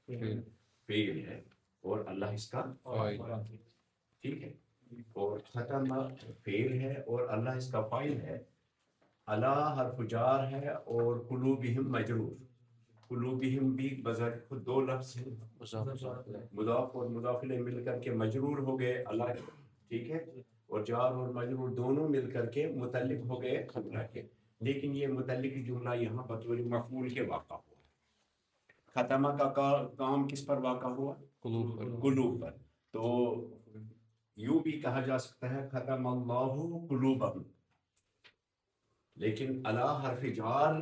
فعل ہے اور اللہ اس کا ٹھیک ہے، اور ختم فعل ہے اور اللہ اس کا فاعل ہے، اللہ حرف جار ہے اور قلوبہم مجرور، قلوبہم بھی بظاہر خود دو لفظ ہیں، مضاف اور مضاف الیہ مل کر کے مجرور ہو گئے اللہ، ٹھیک ہے، اور جار اور مجرور دونوں مل کر کے متعلق ہو گئے اللہ کے، لیکن یہ متعلق جملہ یہاں بطور مفعول کے واقع ہوا، ختمہ کا کام کس پر واقع ہوا؟ قلوب پر، تو یوں بھی کہا جا سکتا ہے ختم اللہ قلوبہم، لیکن اللہ حرف جار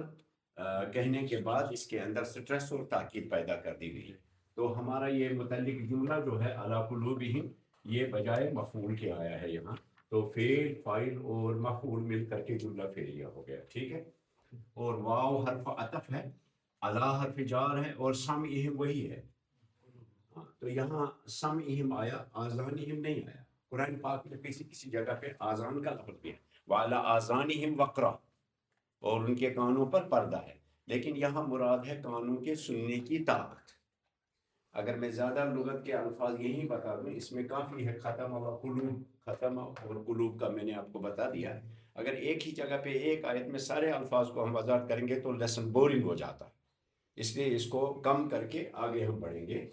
کہنے کے بعد اس کے اندر سٹریس اور تاکید پیدا کر دی گئی، تو ہمارا یہ متعلق جملہ جو ہے علی قلوبہم یہ بجائے مفعول کے آیا ہے یہاں، تو فعل فاعل اور مفعول مل کر کے جملہ فعلیہ ہو گیا، ٹھیک ہے، اور واو حرف عطف ہے، علی حرف جار ہے اور سمعہم وہی ہے، تو یہاں سمعہم آیا، آذانہم نہیں آیا، قرآن پاک میں کسی جگہ پہ آذان کا لفظ بھی ہے، وعلی آذانہم وقرا، اور ان کے کانوں پر پردہ ہے، لیکن یہاں مراد ہے کانوں کے سننے کی طاقت، اگر میں زیادہ لغت کے الفاظ یہی بتا دوں اس میں کافی ہے، ختم و قلوب، ختم اور قلوب کا میں نے آپ کو بتا دیا ہے، اگر ایک ہی جگہ پہ ایک آیت میں سارے الفاظ کو ہم وضاحت کریں گے تو لیسن بورنگ ہو جاتا ہے، اس لیے اس کو کم کر کے آگے ہم پڑھیں گے،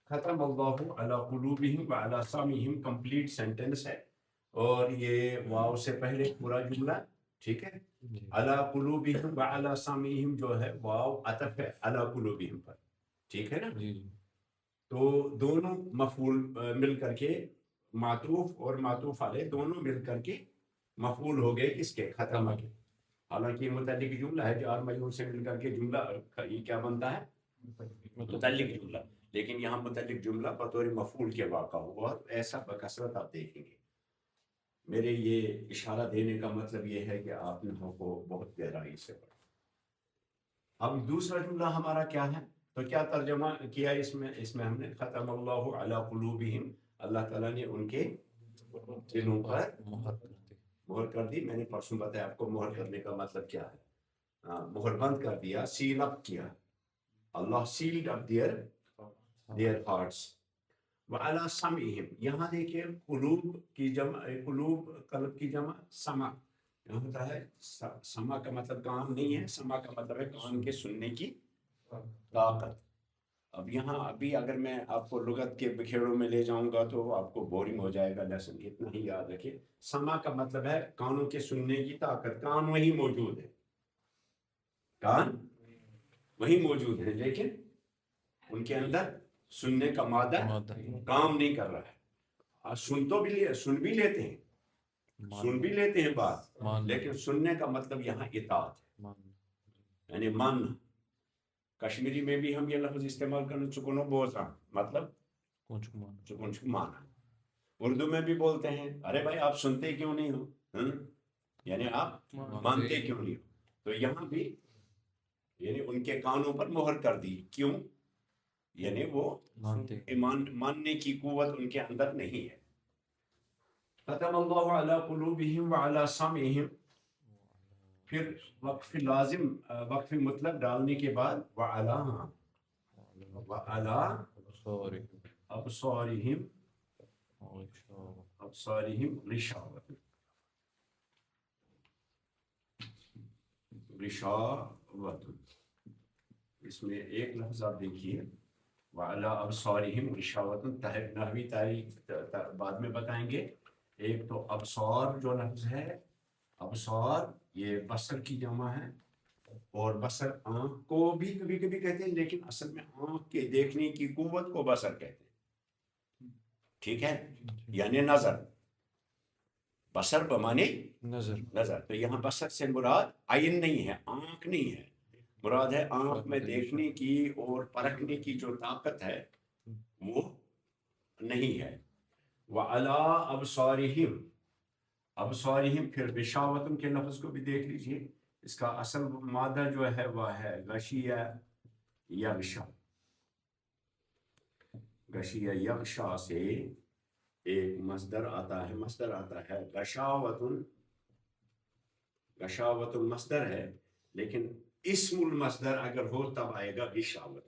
ختم اللہ علی قلوبہم وعلی سمعہم کمپلیٹ سینٹنس ہے، اور یہ واو سے پہلے پورا جملہ، ٹھیک ہے، علی قلوبہم وعلی سمعہم جو ہے واو عطف ہے علی قلوبہم پر، ٹھیک ہے نا، تو دونوں مفعول مل کر کے معطوف اور معطوف علیہ دونوں مل کر کے مفعول ہو گئے کس کے؟ ختمہ کے، حالانکہ یہ متعلق جملہ ہے، جار مجرور سے مل کر کے جملہ یہ کیا بنتا ہے؟ متعلق جملہ، لیکن یہاں متعلق جملہ بطور مفعول کے واقع ہوا، ایسا بکثرت آپ دیکھیں گے، میرے یہ اشارہ دینے کا مطلب یہ ہے کہ آپ انہوں کو بہت گہرائی سے پڑھیں۔ اب دوسرا جملہ ہمارا کیا ہے؟ تو کیا ترجمہ کیا اس میں ہم نے ختم اللہ علی قلوبہم، اللہ تعالیٰ نے ان کے دلوں پر مہر کر دی، میں نے پرسوں بتایا آپ کو مہر کرنے کا مطلب کیا ہے، مہر بند کر دیا، سیل اپ کیا، اللہ سیلڈ اپ دیئر ہارٹس، وعلی سمعہم، یہاں دیکھیے قلوب کی جمع، قلوب قلب کی جمع سمع، یہاں ہوتا ہے سمع کا مطلب کان نہیں ہے، سمع کا مطلب ہے کان کے سننے کی طاقت، اب یہاں ابھی اگر میں آپ کو لغت کے بکھیڑوں میں لے جاؤں گا تو آپ کو بورنگ ہو جائے گا لیسن، اتنا ہی یاد رکھیں، سمع کا مطلب ہے کانوں کے سننے کی طاقت، کان وہی موجود ہے، کان وہی موجود ہے، لیکن ان کے اندر سننے کا مادہ کام نہیں کر رہا ہے، سن بھی لیتے ہیں بات، لیکن سننے کا مطلب یہاں اطاعت ہے، یعنی ماننا، کشمیری میں بھی ہم یہ لفظ استعمال کرنا چکونو بوزا، مطلب چکن مانا، اردو میں بھی بولتے ہیں ارے بھائی آپ سنتے کیوں نہیں ہو، یعنی آپ مانتے کیوں نہیں ہو، تو یہاں بھی یعنی ان کے کانوں پر مہر کر دی، کیوں؟ یعنی وہ ایمان ماننے کی قوت ان کے اندر نہیں ہے، ختم اللہ علی قلوبہم وعلی سمعہم، پھر وقف لازم وقف مطلق ڈالنے کے بعد وعلی ابصارہم غشاوۃ، اس میں ایک لفظ آپ دیکھیے وعلی ابصارہم غشاوۃ، نحوی تاریخ بعد میں بتائیں گے، ایک تو ابصار جو لفظ ہے، ابصار یہ بصر کی جمع ہے، اور بصر آنکھ کو بھی کبھی کبھی کہتے ہیں، لیکن اصل میں آنکھ کے دیکھنے کی قوت کو بصر کہتے ہیں، ٹھیک ہے، یعنی نظر، بصر بمانے نظر، تو یہاں بصر سے مراد عین نہیں ہے، آنکھ نہیں ہے، مراد ہے آنکھ میں دیکھنے کی اور پرکھنے کی جو طاقت ہے وہ نہیں ہے، وَعَلَىٰ أَبْصَارِهِمْ، ابصارہم، پھر غشاوۃ کے لفظ کو بھی دیکھ لیجئے، اس کا اصل مادہ جو ہے وہ ہے غشیہ یغشا، غشیہ یغشا سے ایک مصدر آتا ہے غشاوۃ، غشاوۃ المصدر ہے، لیکن اسم المصدر اگر ہو تب آئے گا غشاوۃ،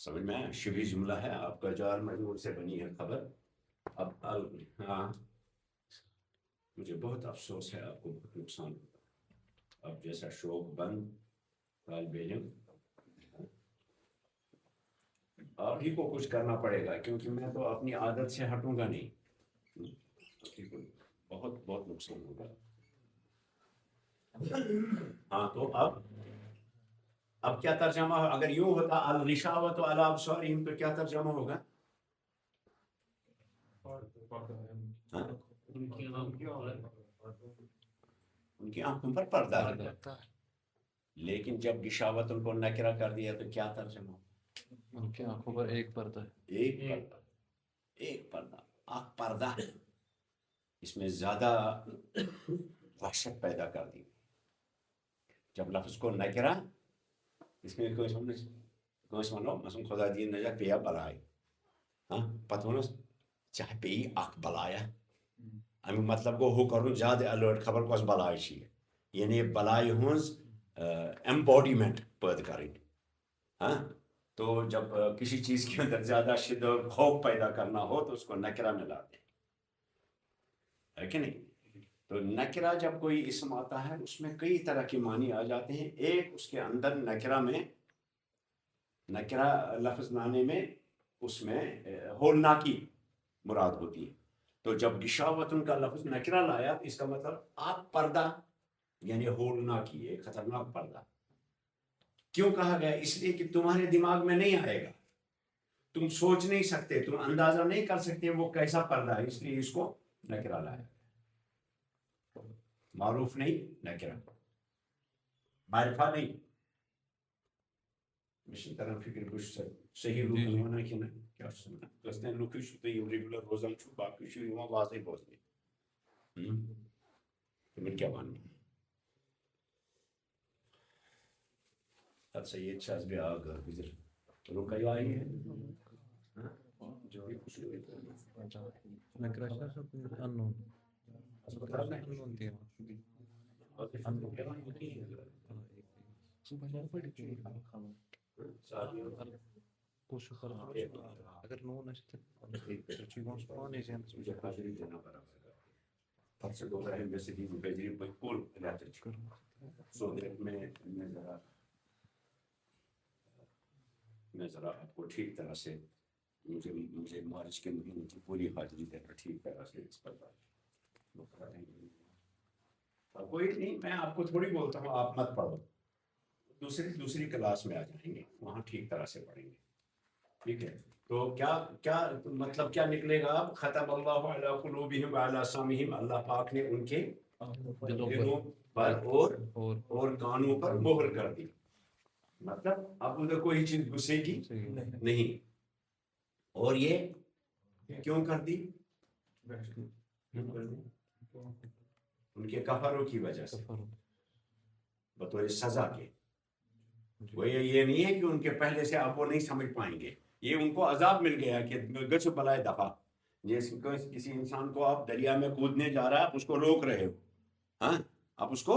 سمجھ میں آیا؟ شبی جملہ ہے آپ کا، جار مجرور سے بنی ہے خبر. اب ہاں مجھے بہت افسوس ہے، آپ کو بہت نقصان ہوگا. اب جیسا شوق بند طالب علم آپ ہی کو کچھ کرنا پڑے گا، کیونکہ میں تو اپنی عادت سے ہٹوں گا نہیں. آپ ہی کو بہت بہت نقصان ہوگا. ہاں تو اب کیا ترجمہ ہو؟ اگر یوں ہوتا الغشاوۃ علی ابصارہم تو کیا ترجمہ ہوگا؟ ہاں؟ ان کی آنکھوں پر پردہ ہے. لیکن جب غشاوت ان کو نکرہ کر دیا تو کیا ترجمہ ہوگا؟ ان کی آنکھوں پر ایک پردہ ہے. ایک پردہ. ایک پردہ. آنکھ پردہ ہے. اس میں زیادہ وحشت پیدا کر دی. جب لفظ کو نکرہ اس میں کٲنٛسہِ وَنو مثلاً خدا دِیِن نجات پیٚیا بلاے، ہاں پتہٕ وَنوس چاہے پیٚیہِ اکھ بلایا. امیُک مطلب گوٚو ہُہ کَرُن زیادٕ الرٹ، خبر کۄس بلاے چھِ یہِ. یعنی بلاے ہٕنٛز ایمباڈیمنٹ پٲدٕ کَرٕنۍ. ہاں تو جب کسی چیز کے اندر زیادہ شدت خوف پیدا کرنا ہو تو اس کو نکرہ میں لاتے ہیں، ہے کہ نہیں؟ تو نکرہ جب کوئی اسم آتا ہے اس میں کئی طرح کے معنی آ جاتے ہیں. ایک اس کے اندر نکرہ میں، نکرہ لفظ لانے میں اس میں ہولناکی مراد ہوتی ہے. تو جب غشاوتن کا لفظ نکرہ لایا تو اس کا مطلب آپ پردہ یعنی ہولناکی، ایک خطرناک پردہ. کیوں کہا گیا؟ اس لیے کہ تمہارے دماغ میں نہیں آئے گا، تم سوچ نہیں سکتے، تم اندازہ نہیں کر سکتے وہ کیسا پردہ ہے، اس لیے اس کو نکرہ لایا. معروف نہیں نکرہ، معرفہ نہیں. مشن طرح فکر بش صحیح لوگ ہونا کہ نہ کیا سننا گژھن لوکھ چھُ تُہۍ یِم ریگولر روزان چھُ باقٕے چھُ یِوان واضح بوزنہِ. تِمن کیٛاہ وَنہٕ اَدٕ سا ییٚتہِ چھِ اَز بیٛاکھ گُزر رُقیہ آیی ہے. unknown. Unknown تہِ کُس چھُ کران اگر نون آسہِ تہٕ چھُ یِوان پانے ذہنس مجھے حاضری دینا پڑا پتہ سے گزرا ہے میں سے بھی بجری پور علاقے سو دیٹ میں ذرا آپ کو ٹھیک طرح سے مجھے مارچ کے مہینے کی پوری حاضری دینا ٹھیک طرح سے اس پر کوئی نہیں. میں آپ کو تھوڑی بولتا ہوں آپ مت پڑھو، دوسری کلاس میں آ جائیں گے وہاں ٹھیک طرح سے پڑھیں گے. ٹھیک ہے؟ تو کیا مطلب کیا نکلے گا؟ ختم اللہ علی قلوبہم وعلی سمعہم، اللہ پاک نے ان کے دلوں پر اور کانوں پر مہر کر دی. مطلب اب ادھر کوئی چیز گھسے گی نہیں. اور یہ کیوں کر دی؟ ان کے کفروں کی وجہ سے، بطور سزا کے. وہ یہ نہیں ہے کہ ان کے پہلے سے آپ وہ نہیں سمجھ پائیں گے، یہ ان کو عذاب مل گیا کہ گچھ بلائے دفعہ. جیسے کسی انسان کو آپ دریا میں کودنے جا رہا ہے، آپ اس کو روک رہے ہو، ہاں آپ اس کو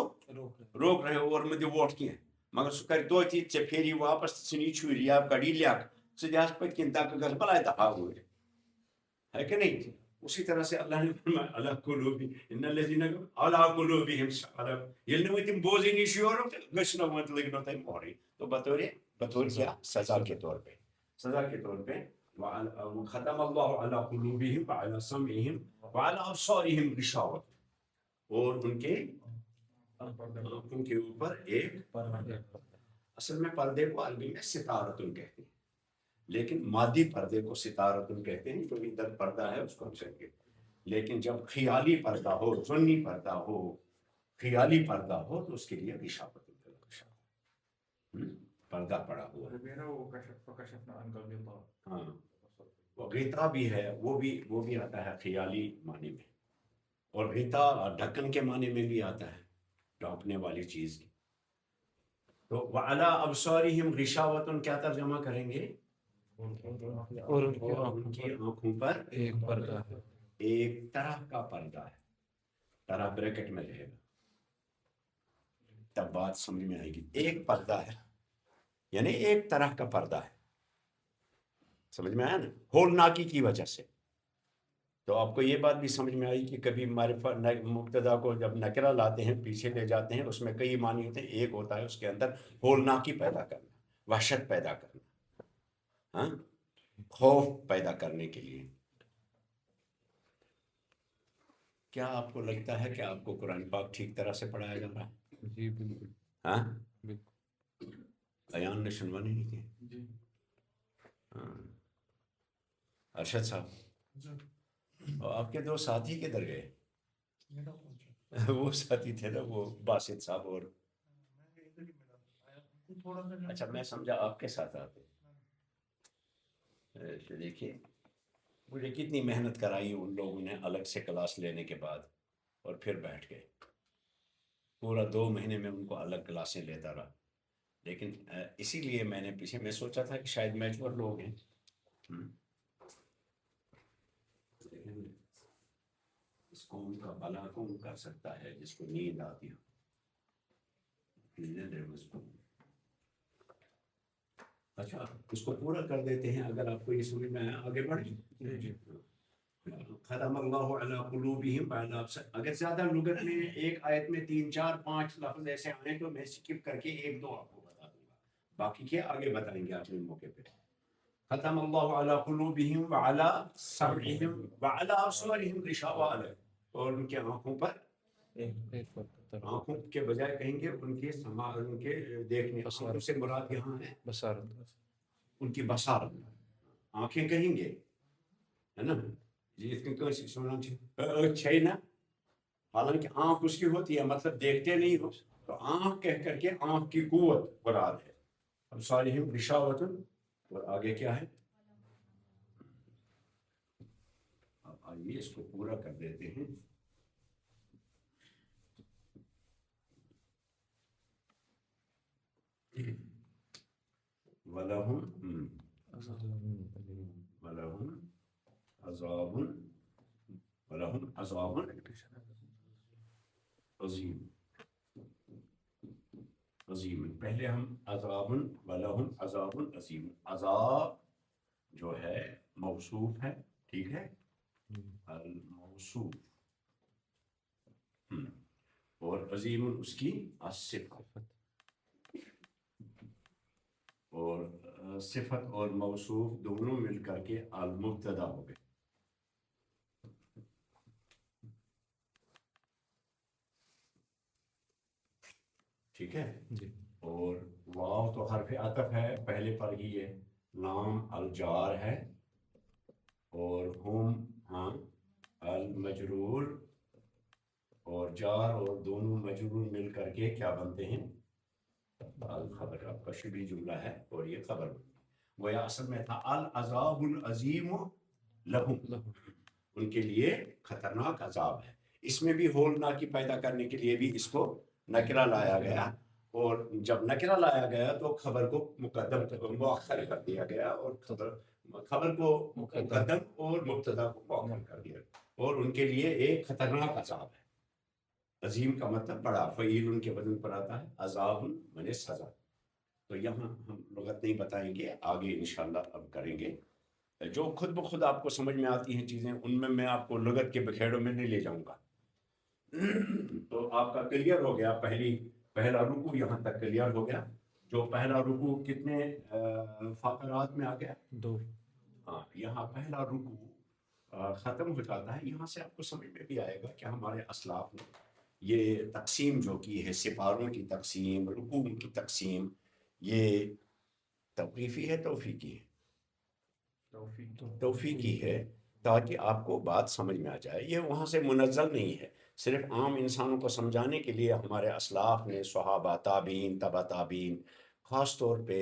روک رہے ہو اور مجھے ووٹ کیے مگر سہ کر توتہ ے پھیری واپس ژھنی چھری یا کڑی لیک ژٕ دِہَس پٔتۍ کِنۍ تاکہ گژھ بلائے دفعہ ہوٗرۍ، ہے کہ نہیں؟ اسی طرح سے اللہ نے فرمایا اللہ قلوبی ان الذین علی قلوبہم ییٚلہِ نہٕ وۄنۍ تِم بوزٲنی چھِ یورُک تہٕ گٔژھنو وۄنۍ لٔگنو تۄہہِ مورٕے. تو بطور کیا سزا کے طور پہ، سزا کے طور پہ ختم اللہ علی قلوبہم وعلی سمعہم وعلی ابصارہم غشاوۃ، اور ان کے آنکھوں کے اوپر ایک پردہ. اصل میں پردے کو عربی میں ستارتن کہتے ہیں، لیکن مادی پردے کو ستارتن کہتے ہیں. جو ادھر پردہ ہے اس کو ہم کہیں گے. لیکن جب خیالی پردہ ہو، ظنی پردہ ہو، خیالی پردہ ہو تو اس کے لیے غشاوت پردہ پڑا ہوا. ہاں غطا بھی ہے، وہ بھی آتا ہے خیالی معنی میں، اور غطا ڈھکن کے معنی میں بھی آتا ہے، ڈھانپنے والی چیز کی. تو وعلی ابصارہم غشاوۃ کیا ترجمہ کریں گے؟ اور ان کی آنکھوں پر ایک پردہ ہے، ایک طرح کا پردہ ہے. طرح بریکٹ میں رہے گا تب بات سمجھ میں آئے گی. ایک پردہ ہے یعنی ایک طرح کا پردہ ہے. سمجھ میں آیا نا، ہولناکی کی وجہ سے. تو آپ کو یہ بات بھی سمجھ میں آئی کہ کبھی مبتدا کو جب نکرہ لاتے ہیں پیچھے لے جاتے ہیں، اس میں کئی معنی ہوتے ہیں. ایک ہوتا ہے اس کے اندر ہولناکی پیدا کرنا، وحشت پیدا کرنا، ہاں، خوف پیدا کرنے کے لیے. کیا آپ کو لگتا ہے کہ آپ کو قرآن پاک ٹھیک طرح سے پڑھایا جا رہا ہے؟ جی بالکل ہاں، بالکل. ایان نے سنوانی نہیں کی. جی ہاں. ارشد صاحب، اور آپ کے دو ساتھی کدھر گئے؟ وہ ساتھی تھے نا، وہ باسط صاحب اور اچھا میں سمجھا آپ کے ساتھ آتے. دیکھیے مجھے کتنی محنت کرائی ان لوگوں نے الگ سے کلاس لینے کے بعد، اور پھر بیٹھ گئے. پورا 2 مہینے میں ان کو الگ کلاسیں لیتا رہا. لیکن اسی لیے میں نے پیچھے میں سوچا تھا کہ شاید میچور لوگ ہیں. اس قوم کا بھلا کون کر سکتا ہے جس کو نیند آتی ہو. اچھا اس کو پورا کر دیتے ہیں اگر آپ کو یہ سمجھ میں آگے بڑھیں. ختم اللہ علی قلوبہم، اگر زیادہ لغت میں ایک آیت میں 3 4 5 لفظ ایسے آئیں تو میں سکپ کر کے 1 2 آپ کو بتا دوں گا، باقی کے آگے بتائیں گے اپنے موقع پہ. ختم اللہ علی قلوبہم وعلی سمعہم وعلی ابصارہم غشاوہ، اور ان کے آنکھوں پر، ایک وقت آنکھوں کے بجائے کہیں گے ان کے سما، ان کے دیکھنے. آنکھوں سے مراد یہاں ہے بصارت. ان کی بصارت. آنکھیں کہیں گے ہے نا جی، اس کو سننا چاہیے نا، حالانکہ آنکھ اس کی ہوتی ہے، مطلب دیکھتے نہیں ہو تو آنکھ کہہ کر کے آنکھ کی قوت مراد ہے. اب صالحم غشاوۃ، اور آگے کیا ہے؟ اب آئیے اس کو پورا کر دیتے ہیں. وَلَهُمْ عذاب عظیم. عظیم پہلے ہم عذاب وَلَهُمْ عذاب عظیم. عذاب جو ہے موصوف ہے، ٹھیک ہے، الموصوف، اور عظیم اس کی صفت، اور صفت اور موصوف دونوں مل کر کے المبتدا ہو گئے. ٹھیک ہے جی. اور واو تو حرف عطف ہے پہلے پر ہی ہے. نام الجار ہے، اور ہم، ہاں، المجرور، اور جار اور دونوں مجرور مل کر کے کیا بنتے ہیں؟ الخبر. آپ کا شبی جملہ ہے اور یہ خبر. وہ اصل میں تھا العذاب العظیم لہم، ان کے لیے خطرناک عذاب ہے. اس میں بھی ہولناکی پیدا کرنے کے لیے بھی اس کو نکرہ لایا گیا، اور جب نکرہ لایا گیا تو خبر کو مقدم مؤخر کر دیا گیا، اور خبر کو مقدم اور مبتدا کو مؤخر کر دیا. اور ان کے لیے ایک خطرناک عذاب ہے. عظیم کا مطلب بڑا، فعیل ان کے وزن پر آتا ہے، عذاب مانے سزا. تو یہاں ہم لغت نہیں بتائیں گے، آگے انشاءاللہ اب کریں گے. جو خود بخود آپ کو سمجھ میں آتی ہیں چیزیں، ان میں آپ کو لغت کے بکھیڑوں میں نہیں لے جاؤں گا. تو آپ کا کلیئر ہو گیا، پہلا رکوع یہاں تک کلیئر ہو گیا. جو پہلا رکوع کتنے فقرات میں آ گیا؟ 2. ہاں، یہاں پہلا رکوع ختم ہو جاتا ہے. یہاں سے آپ کو سمجھ میں بھی آئے گا کہ ہمارے اسلاف نے یہ تقسیم جو کی ہے، سپاروں کی تقسیم، رکوع کی تقسیم، یہ توقیفی ہے توفیقی ہے؟ توفیقی ہے، تاکہ آپ کو بات سمجھ میں آ جائے. یہ وہاں سے منزل نہیں ہے، صرف عام انسانوں کو سمجھانے کے لیے ہمارے اسلاف نے، صحابہ، تابعین، تبع تابعین، خاص طور پہ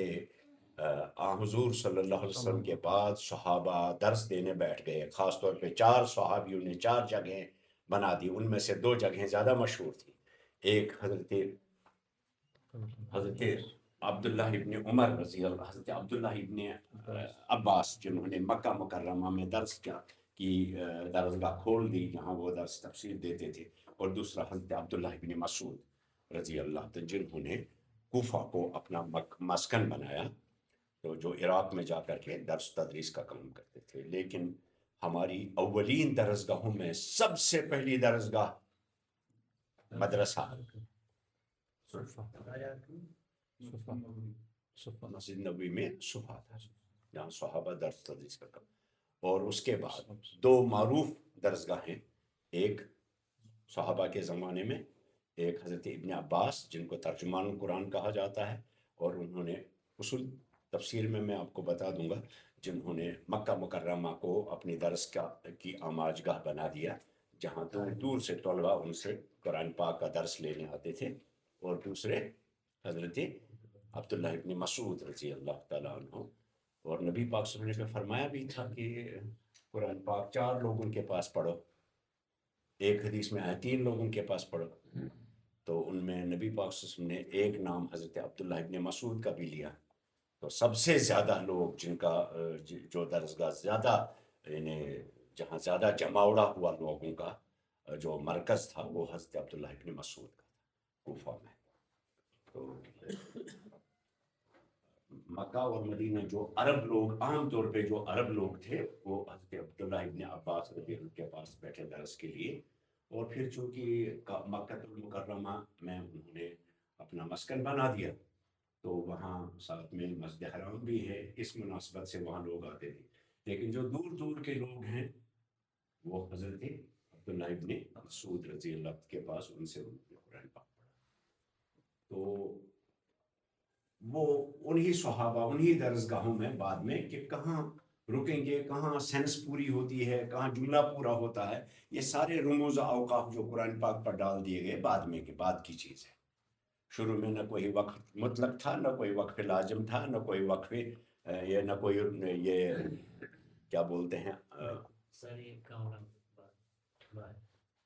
حضور صلی اللہ علیہ وسلم کے بعد صحابہ درس دینے بیٹھ گئے. خاص طور پہ 4 صحابیوں نے 4 جگہیں بنا دی. ان میں سے 2 جگہیں زیادہ مشہور تھیں. ایک حضرت عبداللہ ابن عمر رضی اللہ، حضرت عبداللہ ابن عباس، جنہوں نے مکہ مکرمہ میں درس کی درسگاہ کھول دی جہاں وہ درس تفسیر دیتے تھے. اور دوسرا حضرت عبداللہ ابن مسعود رضی اللہ عنہ، جنہوں نے کوفہ کو اپنا مسکن بنایا. تو جو عراق میں جا کر کے درس تدریس کا کام کرتے تھے. لیکن ہماری اولین درسگاہوں میں سب سے پہلی درسگاہ مدرسہ مسجد نبوی میں صفا تھا جہاں صحابہ درس تدریس کا کام. اور اس کے بعد دو معروف درسگاہیں، ایک صحابہ کے زمانے میں، ایک حضرت ابن عباس جن کو ترجمان القرآن کہا جاتا ہے، اور انہوں نے اصول تفسیر میں آپ کو بتا دوں گا، جنہوں نے مکہ مکرمہ کو اپنی درس کی آماج گاہ بنا دیا، جہاں دور دور سے طلباء ان سے قرآن پاک کا درس لینے آتے تھے. اور دوسرے حضرت عبداللہ ابن مسعود رضی اللہ تعالیٰ عنہ. اور نبی پاک صلی اللہ علیہ وسلم نے فرمایا بھی تھا کہ قرآن پاک 4 لوگوں کے پاس پڑھو. ایک حدیث میں ہے 3 لوگوں کے پاس پڑھو. تو ان میں نبی پاک صلی اللہ علیہ وسلم نے ایک نام حضرت عبداللہ ابن مسعود کا بھی لیا. تو سب سے زیادہ لوگ جن کا جو درسگاہ زیادہ یعنی جہاں زیادہ جماوڑا ہوا لوگوں کا جو مرکز تھا وہ حضرت عبداللہ ابن مسعود کا تھا کوفہ میں. تو مکہ اور مدینہ جو عرب لوگ عام طور پہ جو عرب لوگ تھے وہ حضرت عبداللہ ابن عباس رضی اللہ کے پاس بیٹھے درس کے لیے. اور پھر چونکہ مکہ المکرمہ میں انہوں نے اپنا مسکن بنا دیا تو وہاں ساتھ میں مسجد حرام بھی ہے، اس مناسبت سے وہاں لوگ آتے تھے. لیکن جو دور دور کے لوگ ہیں وہ حضرت عبداللہ ابن مسعود رضی اللہ کے پاس ان سے قرآن پاک پڑھا. تو وہ انہی صحابہ انہی درسگاہوں میں بعد میں کہ کہاں رکیں گے، کہاں سینس پوری ہوتی ہے، کہاں جملہ پورا ہوتا ہے، یہ سارے رموز اوقاف جو قرآن پاک پر ڈال دیے گئے بعد میں کے بعد کی چیز ہے. شروع میں نہ کوئی وقف مطلق تھا، نہ کوئی وقف لازم تھا، نہ کوئی وقف یہ نہ کوئی یہ کیا بولتے ہیں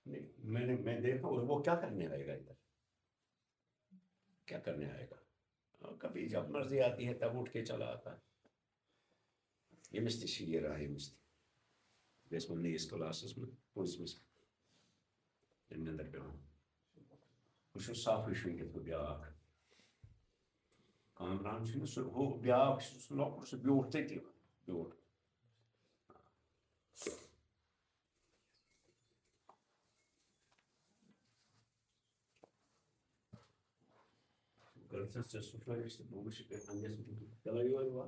نہیں میں دیکھا وہ کیا کرنے آئے گا ادھر، کیا کرنے آئے گا. کبھی جب مرضی آتی ہے تب اٹھ کے چلا آتا ہے. يمستي شيء راح يمستي بس من يسكلاسس من وزمس النذر بهم وشو صافي شو يكتب بياك كامران شنو هو بياك شو بيور تكتب بيور قلت سنسة سفر يستبوش عندي سنة تلا يوالوا